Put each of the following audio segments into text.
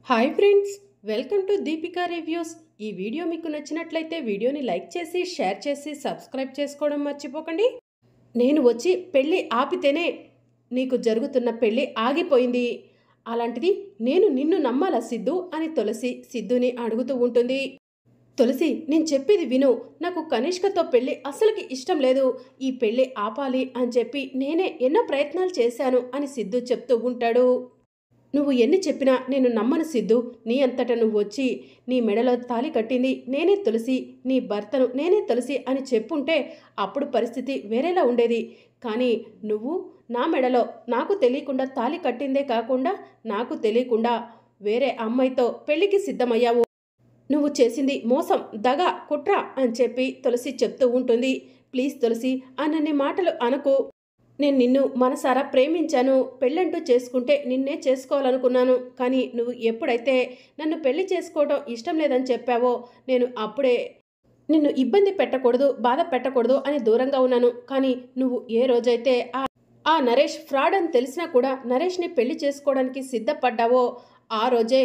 Hi friends, welcome to Deepika reviews. ఈ video మీకు నచ్చినట్లయితే వీడియోని లైక్ చేసి షేర్ చేసి సబ్స్క్రైబ్ చేసుకోవడం మర్చిపోకండి. నేను వచ్చి పెళ్ళి ఆపితేనే నీకు జరుగుతున్న పెళ్ళి ఆగిపోయింది. అలాంటిది నేను నిన్ను నమ్మాలా సిద్ధు అని తులసి సిద్ధుని అడుగుతూ ఉంటుంది. తులసి, నేను చెప్పేది విను. నాకు కనిష్కతో పెళ్ళి అసలుకి ఇష్టం లేదు. ఈ పెళ్ళి ఆపాలి అని చెప్పి నేనే ఎన్నో ప్రయత్నాలు చేశాను అని సిద్ధు చెప్తూ ఉంటాడు. నువ్వు ఎన్ని చెప్పినా నేను నమ్మను సిద్ధు. నీ అంతటా నువ్వు వచ్చి నీ మెడలో తాళి కట్టింది నేనే తులసి, నీ భర్తను నేనే తులసి అని చెప్పుంటే అప్పుడు పరిస్థితి వేరేలా ఉండేది. కానీ నువ్వు నా మెడలో నాకు తెలియకుండా తాళి కట్టిందే కాకుండా నాకు తెలియకుండా వేరే అమ్మాయితో పెళ్లికి సిద్ధమయ్యావు. నువ్వు చేసింది మోసం, దగ, కుట్ర అని చెప్పి తులసి చెప్తూ ఉంటుంది. ప్లీజ్ తులసి, అన్నన్ని మాటలు అనకు. నేను నిన్ను మనసారా ప్రేమించాను. పెళ్ళంటూ చేసుకుంటే నిన్నే చేసుకోవాలనుకున్నాను. కానీ నువ్వు ఎప్పుడైతే నన్ను పెళ్లి చేసుకోవడం ఇష్టం లేదని చెప్పావో నేను అప్పుడే నిన్ను ఇబ్బంది పెట్టకూడదు, బాధ పెట్టకూడదు అని దూరంగా ఉన్నాను. కానీ నువ్వు ఏ రోజైతే ఆ నరేష్ ఫ్రాడ్ అని తెలిసినా కూడా నరేష్ని పెళ్లి చేసుకోవడానికి సిద్ధపడ్డావో ఆ రోజే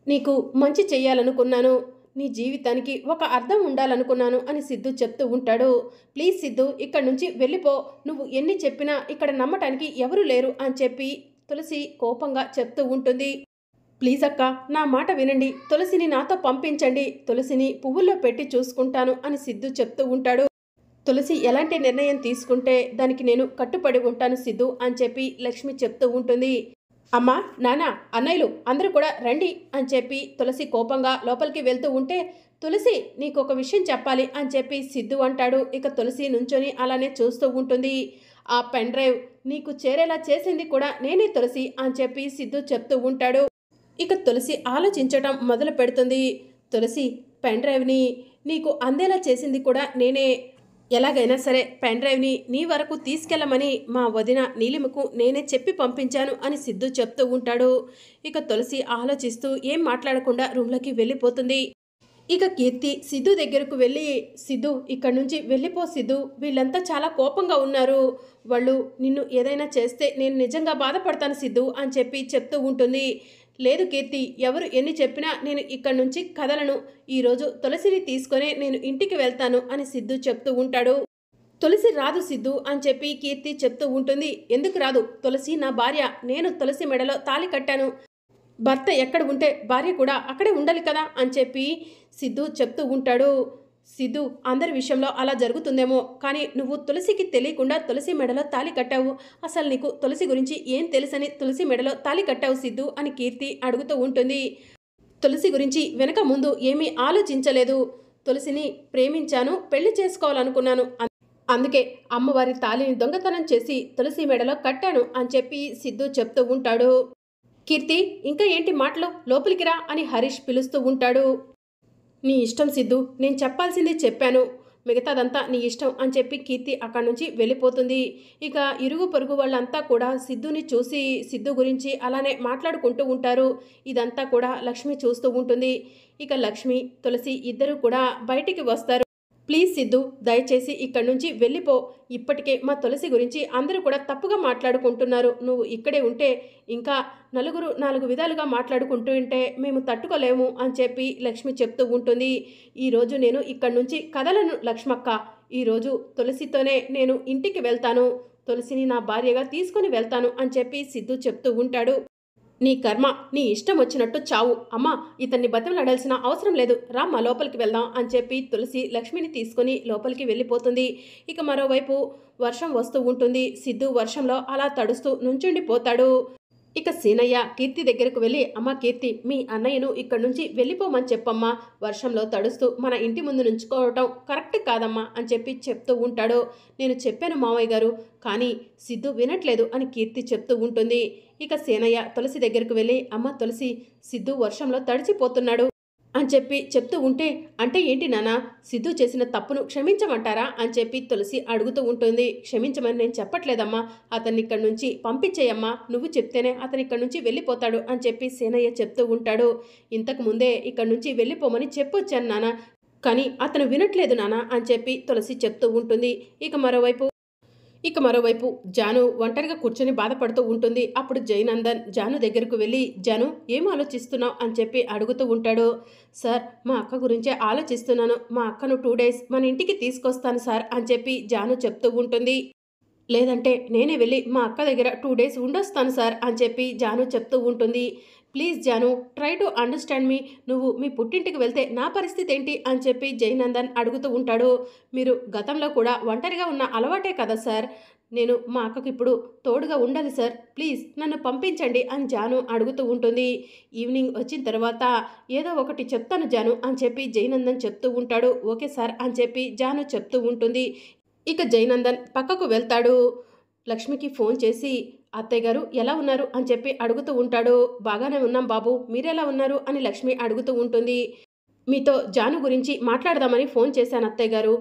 నీకు మంచి చెయ్యాలనుకున్నాను. నీ జీవితానికి ఒక అర్థం ఉండాలనుకున్నాను అని సిద్ధు చెప్తూ ఉంటాడు. ప్లీజ్ సిద్ధు, ఇక్కడి నుంచి వెళ్ళిపో. నువ్వు ఎన్ని చెప్పినా ఇక్కడ నమ్మటానికి ఎవరూ లేరు అని చెప్పి తులసి కోపంగా చెప్తూ ఉంటుంది. ప్లీజ్ అక్క, నా మాట వినండి. తులసిని నాతో పంపించండి. తులసిని పువ్వుల్లో పెట్టి చూసుకుంటాను అని సిద్ధు చెప్తూ ఉంటాడు. తులసి ఎలాంటి నిర్ణయం తీసుకుంటే దానికి నేను కట్టుబడి ఉంటాను సిద్ధు అని చెప్పి లక్ష్మి చెప్తూ ఉంటుంది. అమ్మా, నాన్న, అన్నయ్యలు అందరూ కూడా రండి అని చెప్పి తులసి కోపంగా లోపలికి వెళ్తూ ఉంటే, తులసి నీకు ఒక విషయం చెప్పాలి అని చెప్పి సిద్ధు అంటాడు. ఇక తులసి నుంచొని అలానే చూస్తూ ఉంటుంది. ఆ పెన్ డ్రైవ్ నీకు చేరేలా చేసింది కూడా నేనే తులసి అని చెప్పి సిద్ధు చెప్తూ ఉంటాడు. ఇక తులసి ఆలోచించటం మొదలు పెడుతుంది. తులసి, పెన్ డ్రైవ్ని నీకు అందేలా చేసింది కూడా నేనే. ఎలాగైనా సరే పెన్ డ్రైవ్ని నీ వరకు తీసుకెళ్లమని మా వదిన నీలిమకు నేనే చెప్పి పంపించాను అని సిద్ధు చెప్తూ ఉంటాడు. ఇక తులసి ఆలోచిస్తూ ఏం మాట్లాడకుండా రూమ్లోకి వెళ్ళిపోతుంది. ఇక కీర్తి సిద్ధు దగ్గరకు వెళ్ళి, సిద్ధు ఇక్కడి నుంచి వెళ్ళిపో సిద్ధు, వీళ్ళంతా చాలా కోపంగా ఉన్నారు. వాళ్ళు నిన్ను ఏదైనా చేస్తే నేను నిజంగా బాధపడతాను సిద్ధు అని చెప్పి చెప్తూ ఉంటుంది. లేదు కీర్తి, ఎవరు ఎన్ని చెప్పినా నేను ఇక్కడి నుంచి కదలను. ఈరోజు తులసిని తీసుకొనే నేను ఇంటికి వెళ్తాను అని సిద్ధు చెప్తూ ఉంటాడు. తులసి రాదు సిద్ధు అని చెప్పి కీర్తి చెప్తూ ఉంటుంది. ఎందుకు రాదు? తులసి నా భార్య. నేను తులసి మెడలో తాళి కట్టాను. భర్త ఎక్కడ ఉంటే భార్య కూడా అక్కడే ఉండాలి కదా అని చెప్పి సిద్ధు చెప్తూ ఉంటాడు. సిద్ధు, అందరి విషయంలో అలా జరుగుతుందేమో, కానీ నువ్వు తులసికి తెలియకుండా తులసి మెడలో తాళి కట్టావు. అసలు నీకు తులసి గురించి ఏం తెలుసని తులసి మెడలో తాళి కట్టావు సిద్ధు అని కీర్తి అడుగుతూ ఉంటుంది. తులసి గురించి వెనక ముందు ఏమీ ఆలోచించలేదు. తులసిని ప్రేమించాను, పెళ్లి చేసుకోవాలనుకున్నాను. అందుకే అమ్మవారి తాళిని దొంగతనం చేసి తులసి మెడలో కట్టాను అని చెప్పి సిద్ధు చెప్తూ ఉంటాడు. కీర్తి, ఇంకా ఏంటి మాటలు, లోపలికి రా అని హరీష్ పిలుస్తూ ఉంటాడు. నీ ఇష్టం సిద్ధు, నేను చెప్పాల్సింది చెప్పాను, మిగతాదంతా నీ ఇష్టం అని చెప్పి కీర్తి అక్కడి నుంచి వెళ్ళిపోతుంది. ఇక ఇరుగు పొరుగు వాళ్ళంతా కూడా సిద్ధుని చూసి సిద్ధు గురించి అలానే మాట్లాడుకుంటూ ఉంటారు. ఇదంతా కూడా లక్ష్మి చూస్తూ ఉంటుంది. ఇక లక్ష్మి, తులసి ఇద్దరు కూడా బయటికి వస్తారు. ప్లీజ్ సిద్ధు, దయచేసి ఇక్కడి నుంచి వెళ్ళిపో. ఇప్పటికే మా తులసి గురించి అందరూ కూడా తప్పుగా మాట్లాడుకుంటున్నారు. నువ్వు ఇక్కడే ఉంటే ఇంకా నలుగురు నాలుగు విధాలుగా మాట్లాడుకుంటూ ఉంటే మేము తట్టుకోలేము అని చెప్పి లక్ష్మి చెప్తూ ఉంటుంది. ఈరోజు నేను ఇక్కడి నుంచి కదలను లక్ష్మక్క. ఈరోజు తులసితోనే నేను ఇంటికి వెళ్తాను. తులసిని నా భార్యగా తీసుకుని వెళ్తాను అని చెప్పి సిద్ధు చెప్తూ ఉంటాడు. నీ కర్మ, నీ ఇష్టం వచ్చినట్టు చావు. అమ్మా, ఇతన్ని బతిమలాడాల్సిన అవసరం లేదు, రామ్మా లోపలికి వెళ్దాం అని చెప్పి తులసి లక్ష్మిని తీసుకుని లోపలికి వెళ్ళిపోతుంది. ఇక మరోవైపు వర్షం వస్తూ ఉంటుంది. సిద్ధు వర్షంలో అలా తడుస్తూ నుంచుండిపోతాడు. ఇక సీనయ్య కీర్తి దగ్గరకు వెళ్ళి, అమ్మ కీర్తి, మీ అన్నయ్యను ఇక్కడి నుంచి వెళ్ళిపోమని చెప్పమ్మా. వర్షంలో తడుస్తూ మన ఇంటి ముందు నుంచుకోవటం కరెక్ట్ కాదమ్మా అని చెప్పి చెప్తూ ఉంటాడు. నేను చెప్పాను మావయ్య గారు, కానీ సిద్ధు వినట్లేదు అని కీర్తి చెప్తూ ఉంటుంది. ఇక సీనయ్య తులసి దగ్గరకు వెళ్ళి, అమ్మ తులసి, సిద్ధు వర్షంలో తడిచిపోతున్నాడు అని చెప్పి చెప్తూ ఉంటే, అంటే ఏంటి నాన్న, సిద్ధు చేసిన తప్పును క్షమించమంటారా అని చెప్పి తులసి అడుగుతూ ఉంటుంది. క్షమించమని నేను చెప్పట్లేదమ్మా, అతన్ని ఇక్కడి నుంచి పంపించేయమ్మా. నువ్వు చెప్తేనే అతను ఇక్కడి నుంచి వెళ్ళిపోతాడు అని చెప్పి సీనయ్య చెప్తూ ఉంటాడు. ఇంతకు ముందే ఇక్కడి నుంచి వెళ్ళిపోమని చెప్పొచ్చాను నాన్న, కానీ అతను వినట్లేదు నాన్న అని చెప్పి తులసి చెప్తూ ఉంటుంది. ఇక మరోవైపు ఇక మరోవైపు జాను ఒంటరిగా కూర్చొని బాధపడుతూ ఉంటుంది. అప్పుడు జయనందన్ జాను దగ్గరకు వెళ్ళి, జాను ఏం ఆలోచిస్తున్నావు అని చెప్పి అడుగుతూ ఉంటాడు. సార్ మా అక్క గురించే ఆలోచిస్తున్నాను. మా అక్కను 2 డేస్ మన ఇంటికి తీసుకొస్తాను సార్ అని చెప్పి జాను చెప్తూ ఉంటుంది. లేదంటే నేనే వెళ్ళి మా అక్క దగ్గర 2 డేస్ ఉండొస్తాను సార్ అని చెప్పి జాను చెప్తూ ఉంటుంది. ప్లీజ్ జాను, ట్రై టు అండర్స్టాండ్ మీ. నువ్వు మీ పుట్టింటికి వెళ్తే నా పరిస్థితి ఏంటి అని చెప్పి జయనందన్ అడుగుతూ ఉంటాడు. మీరు గతంలో కూడా ఒంటరిగా ఉన్న అలవాటే కదా సార్. నేను మా అక్కకి ఇప్పుడు తోడుగా ఉండాలి సార్. ప్లీజ్ నన్ను పంపించండి అని జాను అడుగుతూ ఉంటుంది. ఈవినింగ్ వచ్చిన తర్వాత ఏదో ఒకటి చెప్తాను జాను అని చెప్పి జయనందన్ చెప్తూ ఉంటాడు. ఓకే సార్ అని చెప్పి జాను చెప్తూ ఉంటుంది. ఇక జయనందన్ పక్కకు వెళ్తాడు. లక్ష్మికి ఫోన్ చేసి, అత్తయ్య గారు ఎలా ఉన్నారు అని చెప్పి అడుగుతూ ఉంటాడు. బాగానే ఉన్నాం బాబు, మీరెలా ఉన్నారు అని లక్ష్మి అడుగుతూ ఉంటుంది. మీతో జాను గురించి మాట్లాడదామని ఫోన్ చేశాను అత్తయ్య గారు.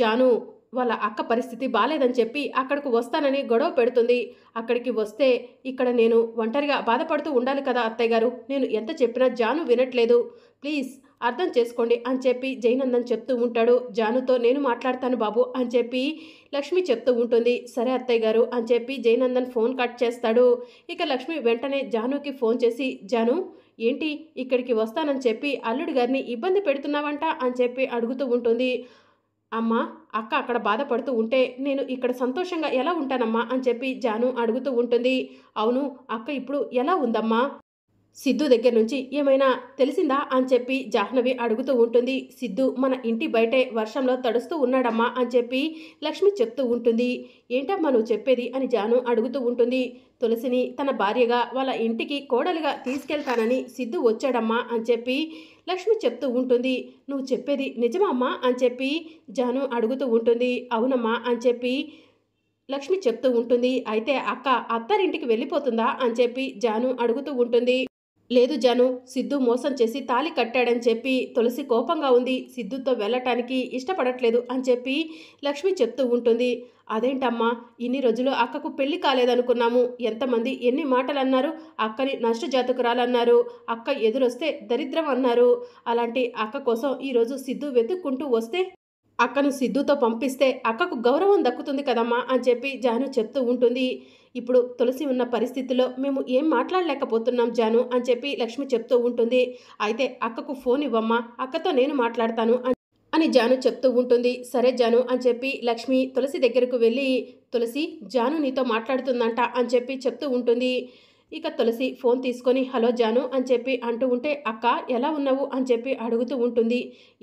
జాను వాళ్ళ అక్క పరిస్థితి బాలేదని చెప్పి అక్కడికి వస్తానని గొడవ పెడుతుంది. అక్కడికి వస్తే ఇక్కడ నేను ఒంటరిగా బాధపడుతూ ఉండాలి కదా అత్తయ్య గారు. నేను ఎంత చెప్పినా జాను వినట్లేదు. ప్లీజ్ అర్థం చేసుకోండి అని చెప్పి జయనందన్ చెప్తూ ఉంటాడు. జానుతో నేను మాట్లాడతాను బాబు అని చెప్పి లక్ష్మి చెప్తూ ఉంటుంది. సరే అత్తయ్య గారు అని చెప్పి జయనందన్ ఫోన్ కట్ చేస్తాడు. ఇక లక్ష్మి వెంటనే జానుకి ఫోన్ చేసి, జాను ఏంటి ఇక్కడికి వస్తానని చెప్పి అల్లుడి గారిని ఇబ్బంది పెడుతున్నావంట అని చెప్పి అడుగుతూ ఉంటుంది. అమ్మా అక్క అక్కడ బాధపడుతూ ఉంటే నేను ఇక్కడ సంతోషంగా ఎలా ఉంటానమ్మా అని చెప్పి జాను అడుగుతూ ఉంటుంది. అవును అక్క ఇప్పుడు ఎలా ఉందమ్మా? సిద్ధు దగ్గర నుంచి ఏమైనా తెలిసిందా అని చెప్పి జాహ్నవి అడుగుతూ ఉంటుంది. సిద్ధు మన ఇంటి బయటే వర్షంలో తడుస్తూ ఉన్నాడమ్మా అని చెప్పి లక్ష్మి చెప్తూ ఉంటుంది. ఏంటమ్మా నువ్వు చెప్పేది అని జాను అడుగుతూ ఉంటుంది. తులసిని తన భార్యగా వాళ్ళ ఇంటికి కోడలిగా తీసుకెళ్తానని సిద్ధు వచ్చాడమ్మా అని చెప్పి లక్ష్మి చెప్తూ ఉంటుంది. నువ్వు చెప్పేది నిజమా అమ్మా అని చెప్పి జాను అడుగుతూ ఉంటుంది. అవునమ్మా అని చెప్పి లక్ష్మి చెప్తూ ఉంటుంది. అయితే అక్క అత్తారింటికి వెళ్ళిపోతుందా అని చెప్పి జాను అడుగుతూ ఉంటుంది. లేదు జాను, సిద్ధు మోసం చేసి తాళి కట్టాడని చెప్పి తులసి కోపంగా ఉంది. సిద్ధుతో వెళ్ళటానికి ఇష్టపడట్లేదు అని చెప్పి లక్ష్మి చెప్తూ ఉంటుంది. అదేంటమ్మా ఇన్ని రోజులు అక్కకు పెళ్లి కాలేదనుకున్నాము. ఎంతమంది ఎన్ని మాటలు అన్నారు. అక్కని నష్టజాతకురాలన్నారు. అక్క ఎదురొస్తే దరిద్రం అన్నారు. అలాంటి అక్క కోసం ఈరోజు సిద్ధు వెతుక్కుంటూ వస్తే అక్కను సిద్ధుతో పంపిస్తే అక్కకు గౌరవం దక్కుతుంది కదమ్మా అని చెప్పి జాను చెప్తూ ఉంటుంది. ఇప్పుడు తులసి ఉన్న పరిస్థితిలో మేము ఏం మాట్లాడలేకపోతున్నాం జాను అని చెప్పి లక్ష్మి చెప్తూ ఉంటుంది. అయితే అక్కకు ఫోన్ ఇవ్వమ్మా, అక్కతో నేను మాట్లాడతాను అని జాను చెప్తూ ఉంటుంది. సరే జాను అని చెప్పి లక్ష్మి తులసి దగ్గరకు వెళ్ళి, తులసి జాను నీతో మాట్లాడుతుందంట అని చెప్పి చెప్తూ ఉంటుంది. ఇక తులసి ఫోన్ తీసుకొని హలో జాను అని చెప్పి అంటూ ఉంటే, అక్క ఎలా ఉన్నావు అని చెప్పి అడుగుతూ ఉంటుంది.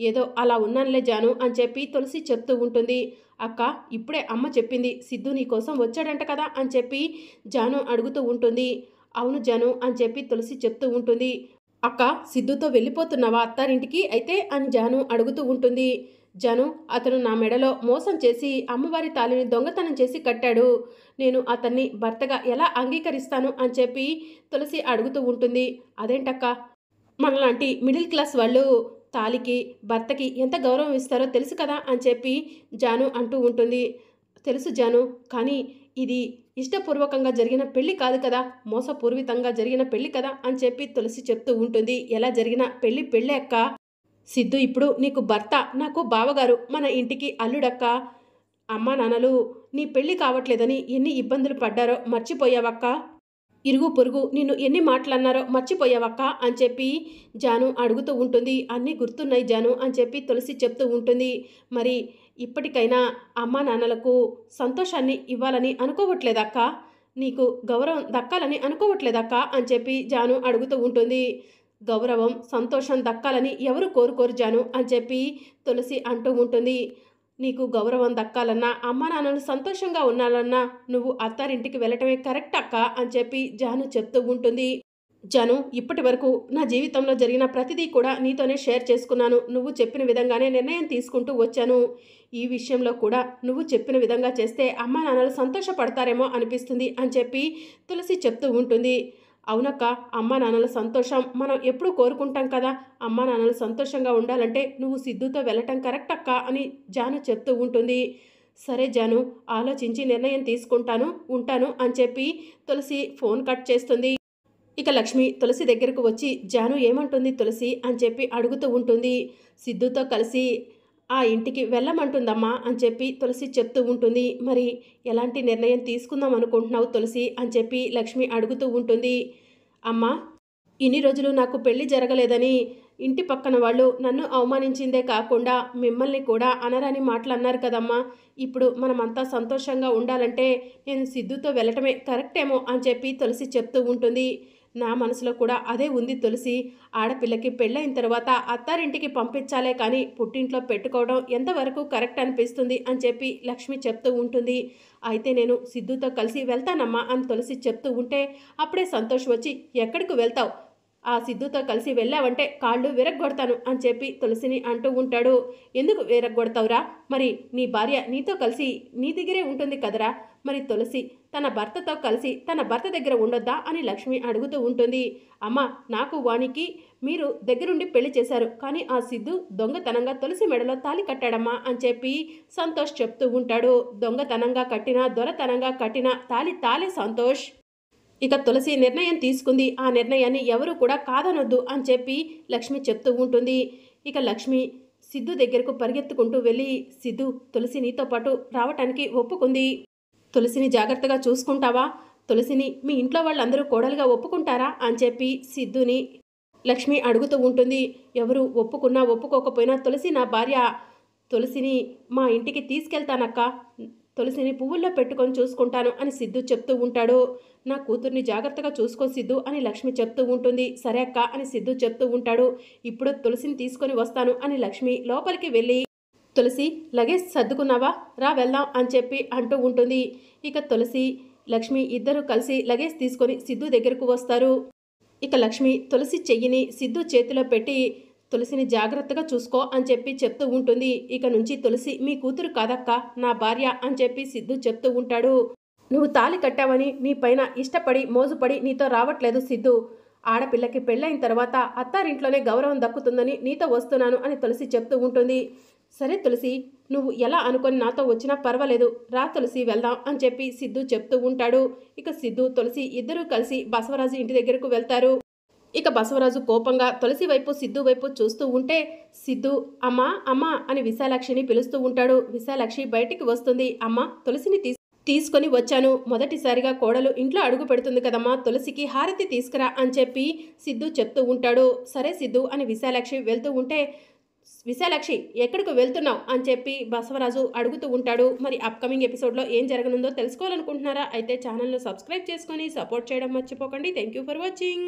ఏదో అలా ఉన్నానులే జాను అని చెప్పి తులసి చెప్తూ ఉంటుంది. అక్క ఇప్పుడే అమ్మ చెప్పింది సిద్ధు నీ కోసం వచ్చాడంట కదా అని చెప్పి జాను అడుగుతూ ఉంటుంది. అవును జాను అని చెప్పి తులసి చెప్తూ ఉంటుంది. అక్క సిద్ధుతో వెళ్ళిపోతున్నావా అత్తారింటికి అయితే అని జాను అడుగుతూ ఉంటుంది. జాను అతను నా మెడలో మోసం చేసి అమ్మవారి తాళిని దొంగతనం చేసి కట్టాడు. నేను అతన్ని భర్తగా ఎలా అంగీకరిస్తాను అని చెప్పి తులసి అడుగుతూ ఉంటుంది. అదేంటక్క మనలాంటి మిడిల్ క్లాస్ వాళ్ళు తాలికి భర్తకి ఎంత గౌరవం ఇస్తారో తెలుసు కదా అని చెప్పి జాను అంటూ ఉంటుంది. తెలుసు జాను, కానీ ఇది ఇష్టపూర్వకంగా జరిగిన పెళ్లి కాదు కదా, మోసపూర్వితంగా జరిగిన పెళ్లి కదా అని చెప్పి తులసి చెప్తూ ఉంటుంది. ఎలా జరిగిన పెళ్లి పెళ్ళే అక్క. సిద్ధు ఇప్పుడు నీకు భర్త, నాకు బావగారు, మన ఇంటికి అల్లుడక్క. అమ్మా నాన్నలు నీ పెళ్లి కావట్లేదని ఎన్ని ఇబ్బందులు పడ్డారో మర్చిపోయావక్క. ఇరుగు పొరుగు నిన్ను ఎన్ని మాటలన్నారో మర్చిపోయావక్క అని చెప్పి జాను అడుగుతూ ఉంటుంది. అన్నీ గుర్తున్నాయి జాను అని చెప్పి తులసి చెప్తూ ఉంటుంది. మరి ఇప్పటికైనా అమ్మా నాన్నలకు సంతోషాన్ని ఇవ్వాలని అనుకోవట్లేదక్క, నీకు గౌరవం దక్కాలని అనుకోవట్లేదక్క అని చెప్పి జాను అడుగుతూ ఉంటుంది. గౌరవం సంతోషం దక్కాలని ఎవరు కోరుకోరు జాను అని చెప్పి తులసి అంటూ ఉంటుంది. నీకు గౌరవం దక్కాలన్నా అమ్మా నాన్నలు సంతోషంగా ఉండాలన్నా నువ్వు అత్తారింటికి వెళ్ళటమే కరెక్ట్ అక్క అని చెప్పి జాను చెప్తూ ఉంటుంది. జాను ఇప్పటి వరకు నా జీవితంలో జరిగిన ప్రతిదీ కూడా నీతోనే షేర్ చేసుకున్నాను. నువ్వు చెప్పిన విధంగానే నిర్ణయం తీసుకుంటూ వచ్చాను. ఈ విషయంలో కూడా నువ్వు చెప్పిన విధంగా చేస్తే అమ్మా నాన్నలు సంతోషపడతారేమో అనిపిస్తుంది అని చెప్పి తులసి చెప్తూ ఉంటుంది. అవునక్క, అమ్మా నాన్నల సంతోషం మనం ఎప్పుడూ కోరుకుంటాం కదా. అమ్మా నాన్నలు సంతోషంగా ఉండాలంటే నువ్వు సిద్ధుతో వెళ్ళటం కరెక్ట్ అక్క అని జాను చెప్తూ ఉంటుంది. సరే జాను, ఆలోచించి నిర్ణయం తీసుకుంటాను, ఉంటాను అని చెప్పి తులసి ఫోన్ కట్ చేస్తుంది. ఇక లక్ష్మి తులసి దగ్గరకు వచ్చి జాను ఏమంటుంది తులసి అని చెప్పి అడుగుతూ ఉంటుంది. సిద్ధుతో కలిసి ఆ ఇంటికి వెళ్ళమంటుందమ్మా అని చెప్పి తులసి చెప్తూ ఉంటుంది. మరి ఎలాంటి నిర్ణయం తీసుకుందాం అనుకుంటున్నావు తులసి అని చెప్పి లక్ష్మి అడుగుతూ ఉంటుంది. అమ్మా, ఇన్ని రోజులు నాకు పెళ్లి జరగలేదని ఇంటి పక్కన వాళ్ళు నన్ను అవమానించిందే కాకుండా మిమ్మల్ని కూడా అనరాని మాటలు అన్నారు కదమ్మా. ఇప్పుడు మనమంతా సంతోషంగా ఉండాలంటే నేను సిద్ధుతో వెళ్ళటమే కరెక్టేమో అని చెప్పి తులసి చెప్తూ ఉంటుంది. నా మనసులో కూడా అదే ఉంది తులసి. ఆడపిల్లకి పెళ్ళైన తర్వాత అత్తారింటికి పంపించాలే కానీ పుట్టింట్లో పెట్టుకోవడం ఎంతవరకు కరెక్ట్ అనిపిస్తుంది అని చెప్పి లక్ష్మి చెప్తూ ఉంటుంది. అయితే నేను సిద్ధుతో కలిసి వెళ్తానమ్మా అని తులసి చెప్తూ ఉంటే అప్పుడే సంతోష్ వచ్చి, ఎక్కడికి వెళ్తావు? ఆ సిద్ధుతో కలిసి వెళ్ళావంటే కాళ్ళు విరగ్గొడతాను అని చెప్పి తులసిని అంటూ ఉంటాడు. ఎందుకు విరగ్గొడతావురా? మరి నీ భార్య నీతో కలిసి నీ దగ్గరే ఉంటుంది కదరా. మరి తులసి తన భర్తతో కలిసి తన భర్త దగ్గర ఉండొద్దా అని లక్ష్మి అడుగుతూ ఉంటుంది. అమ్మ, నాకు వానికి మీరు దగ్గరుండి పెళ్లి చేశారు, కానీ ఆ సిద్ధు దొంగతనంగా తులసి మెడలో తాళి కట్టాడమ్మా అని చెప్పి సంతోష్ చెప్తూ ఉంటాడు. దొంగతనంగా కట్టినా దొరతనంగా కట్టినా తాళి తాలే సంతోష్. ఇక తులసి నిర్ణయం తీసుకుంది, ఆ నిర్ణయాన్ని ఎవరు కూడా కాదనొద్దు అని చెప్పి లక్ష్మి చెప్తూ ఉంటుంది. ఇక లక్ష్మి సిద్ధు దగ్గరకు పరిగెత్తుకుంటూ వెళ్ళి, సిద్ధు, తులసి నీతో పాటు రావటానికి ఒప్పుకుంది. తులసిని జాగ్రత్తగా చూసుకుంటావా? తులసిని మీ ఇంట్లో వాళ్ళందరూ కోడలుగా ఒప్పుకుంటారా అని చెప్పి సిద్ధుని లక్ష్మి అడుగుతూ ఉంటుంది. ఎవరు ఒప్పుకున్నా ఒప్పుకోకపోయినా తులసి నా భార్య. తులసిని మా ఇంటికి తీసుకెళ్తానక్క. తులసిని పువ్వుల్లో పెట్టుకొని చూసుకుంటాను అని సిద్ధు చెప్తూ ఉంటాడు. నా కూతుర్ని జాగ్రత్తగా చూసుకో సిద్ధు అని లక్ష్మి చెప్తూ ఉంటుంది. సరే అక్క అని సిద్ధు చెప్తూ ఉంటాడు. ఇప్పుడు తులసిని తీసుకొని వస్తాను అని లక్ష్మి లోపలికి వెళ్ళి, తులసి లగేజ్ సర్దుకున్నావా, రా వెళ్దాం అని చెప్పి అంటూ ఉంటుంది. ఇక తులసి లక్ష్మి ఇద్దరూ కలిసి లగేజ్ తీసుకొని సిద్ధు దగ్గరకు వస్తారు. ఇక లక్ష్మి తులసి చెయ్యిని సిద్ధు చేతిలో పెట్టి, తులసిని జాగ్రత్తగా చూసుకో అని చెప్పి చెప్తూ ఉంటుంది. ఇక నుంచి తులసి మీ కూతురు కాదక్క, నా భార్య అని చెప్పి సిద్ధు చెప్తూ ఉంటాడు. నువ్వు తాళి కట్టావని నీ పైన ఇష్టపడి మోజుపడి నీతో రావట్లేదు సిద్ధు. ఆడపిల్లకి పెళ్ళైన తర్వాత అత్తారింట్లోనే గౌరవం దక్కుతుందని నీతో వస్తున్నాను అని తులసి చెప్తూ ఉంటుంది. సరే తులసి, నువ్వు ఎలా అనుకొని నాతో వచ్చినా పర్వాలేదు, రా తులసి వెళ్దాం అని చెప్పి సిద్ధు చెప్తూ ఉంటాడు. ఇక సిద్ధు తులసి ఇద్దరూ కలిసి బసవరాజు ఇంటి దగ్గరకు వెళ్తారు. ఇక బసవరాజు కోపంగా తులసి వైపు సిద్ధు వైపు చూస్తూ ఉంటే, సిద్ధు అమ్మా అమ్మా అని విశాలాక్షిని పిలుస్తూ ఉంటాడు. విశాలాక్షి బయటికి వస్తుంది. అమ్మా, తులసిని తీసుకొని వచ్చాను. మొదటిసారిగా కోడలు ఇంట్లో అడుగు పెడుతుంది కదమ్మా, తులసికి హారతి తీసుకురా అని చెప్పి సిద్ధు చెప్తూ ఉంటాడు. సరే సిద్ధు అని విశాలాక్షి వెళ్తూ ఉంటే, విశాలాక్షి ఎక్కడికి వెళ్తున్నావు అని చెప్పి బసవరాజు అడుగుతూ ఉంటాడు. మరి అప్కమింగ్ ఎపిసోడ్లో ఏం జరగనుందో తెలుసుకోవాలనుకుంటున్నారా? అయితే ఛానల్ను సబ్స్క్రైబ్ చేసుకొని సపోర్ట్ చేయడం మర్చిపోకండి. Thank you for watching.